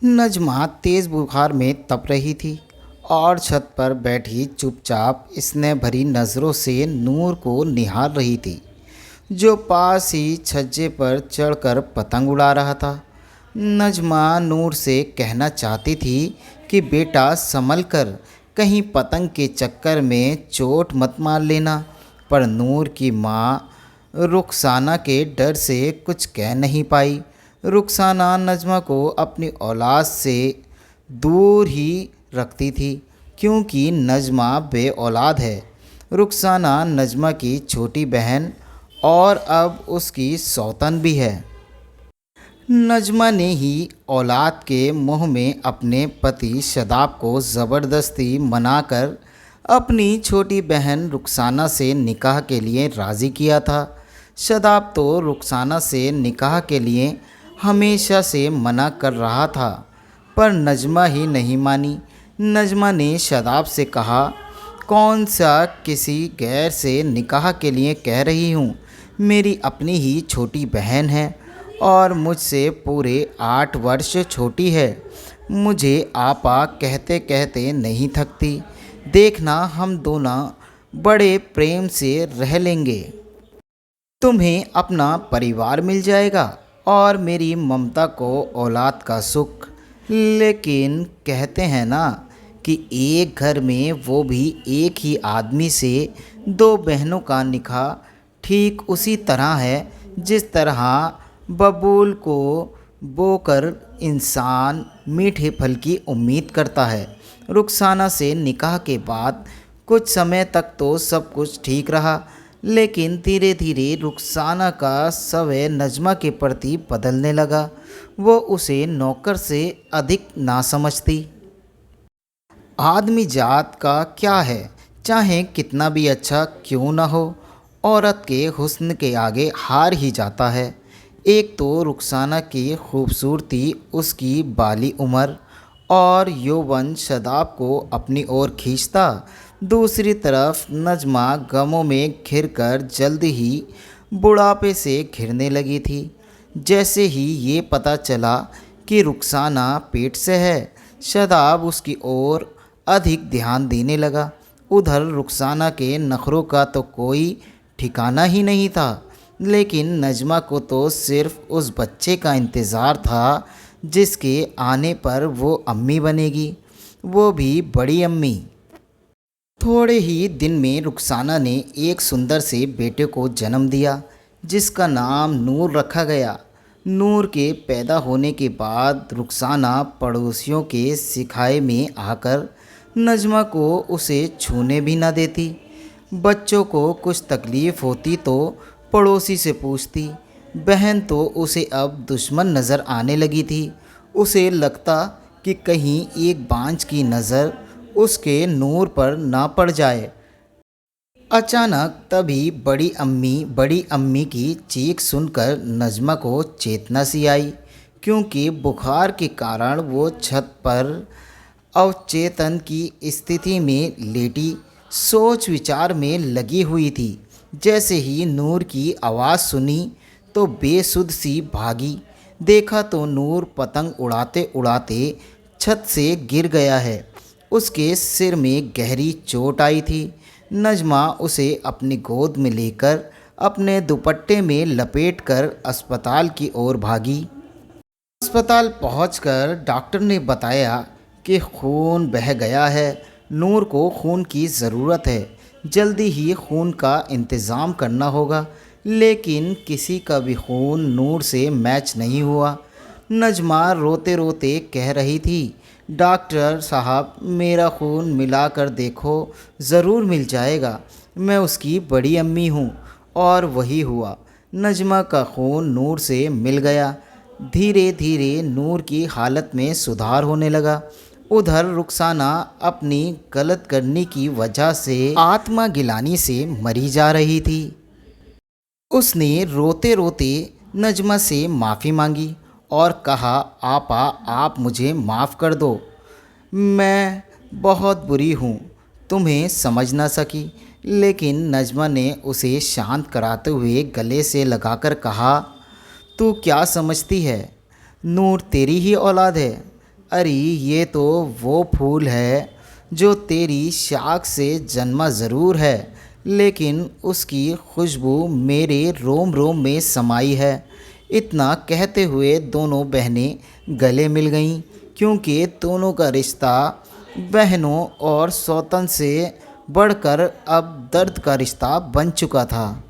नजमा तेज़ बुखार में तप रही थी और छत पर बैठी चुपचाप स्नेह भरी नज़रों से नूर को निहार रही थी, जो पास ही छज्जे पर चढ़कर पतंग उड़ा रहा था। नजमा नूर से कहना चाहती थी कि बेटा संभल कर, कहीं पतंग के चक्कर में चोट मत मार लेना, पर नूर की माँ रुखसाना के डर से कुछ कह नहीं पाई। रुखसाना नजमा को अपनी औलाद से दूर ही रखती थी, क्योंकि नजमा बे औलाद है। रुखसाना नजमा की छोटी बहन और अब उसकी सौतन भी है। नजमा ने ही औलाद के मुंह में अपने पति शदाब को ज़बरदस्ती मनाकर अपनी छोटी बहन रुखसाना से निकाह के लिए राज़ी किया था। शदाब तो रुखसाना से निकाह के लिए हमेशा से मना कर रहा था, पर नजमा ही नहीं मानी। नजमा ने शदाब से कहा, कौन सा किसी गैर से निकाह के लिए कह रही हूँ, मेरी अपनी ही छोटी बहन है और मुझसे पूरे 8 वर्ष छोटी है। मुझे आपा कहते कहते नहीं थकती। देखना, हम दोनों बड़े प्रेम से रह लेंगे। तुम्हें अपना परिवार मिल जाएगा और मेरी ममता को औलाद का सुख। लेकिन कहते हैं ना कि एक घर में, वो भी एक ही आदमी से, 2 बहनों का निकाह ठीक उसी तरह है जिस तरह बबूल को बोकर इंसान मीठे फल की उम्मीद करता है। रुखसाना से निकाह के बाद कुछ समय तक तो सब कुछ ठीक रहा, लेकिन धीरे धीरे रुखसाना का स्वभाव नजमा के प्रति बदलने लगा। वो उसे नौकर से अधिक ना समझती। आदमी जात का क्या है, चाहे कितना भी अच्छा क्यों ना हो, औरत के हुस्न के आगे हार ही जाता है। एक तो रुखसाना की खूबसूरती, उसकी बाली उम्र और यौवन शदाब को अपनी ओर खींचता। दूसरी तरफ नजमा गमों में घिरकर जल्द ही बुढ़ापे से घिरने लगी थी। जैसे ही ये पता चला कि रुखसाना पेट से है, शदाब उसकी ओर अधिक ध्यान देने लगा। उधर रुखसाना के नखरों का तो कोई ठिकाना ही नहीं था, लेकिन नजमा को तो सिर्फ उस बच्चे का इंतज़ार था जिसके आने पर वो अम्मी बनेगी, वो भी बड़ी अम्मी। थोड़े ही दिन में रुखसाना ने एक सुंदर से बेटे को जन्म दिया, जिसका नाम नूर रखा गया। नूर के पैदा होने के बाद रुखसाना पड़ोसियों के सिखाए में आकर नजमा को उसे छूने भी न देती। बच्चों को कुछ तकलीफ़ होती तो पड़ोसी से पूछती। बहन तो उसे अब दुश्मन नज़र आने लगी थी। उसे लगता कि कहीं एक बांझ की नज़र उसके नूर पर ना पड़ जाए। अचानक तभी बड़ी अम्मी की चीख सुनकर नजमा को चेतना सी आई, क्योंकि बुखार के कारण वो छत पर अवचेतन की स्थिति में लेटी सोच विचार में लगी हुई थी। जैसे ही नूर की आवाज़ सुनी तो बेसुध सी भागी। देखा तो नूर पतंग उड़ाते उड़ाते छत से गिर गया है। उसके सिर में गहरी चोट आई थी। नजमा उसे अपनी गोद में लेकर अपने दुपट्टे में लपेटकर अस्पताल की ओर भागी। अस्पताल पहुंचकर डॉक्टर ने बताया कि खून बह गया है। नूर को खून की ज़रूरत है, जल्दी ही खून का इंतज़ाम करना होगा। लेकिन किसी का भी खून नूर से मैच नहीं हुआ। नजमा रोते रोते कह रही थी, डॉक्टर साहब, मेरा खून मिला कर देखो, ज़रूर मिल जाएगा। मैं उसकी बड़ी अम्मी हूँ। और वही हुआ। नजमा का खून नूर से मिल गया। धीरे धीरे नूर की हालत में सुधार होने लगा। उधर रुखसाना अपनी गलत करने की वजह से आत्मा गिलानी से मरी जा रही थी। उसने रोते रोते नजमा से माफ़ी मांगी और कहा, आपा, आप मुझे माफ़ कर दो। मैं बहुत बुरी हूँ, तुम्हें समझ ना सकी। लेकिन नजमा ने उसे शांत कराते हुए गले से लगाकर कहा, तू क्या समझती है, नूर तेरी ही औलाद है। अरे ये तो वो फूल है जो तेरी शाख से जन्मा ज़रूर है, लेकिन उसकी खुशबू मेरे रोम रोम में समाई है। इतना कहते हुए दोनों बहनें गले मिल गईं, क्योंकि दोनों का रिश्ता बहनों और सौतन से बढ़कर अब दर्द का रिश्ता बन चुका था।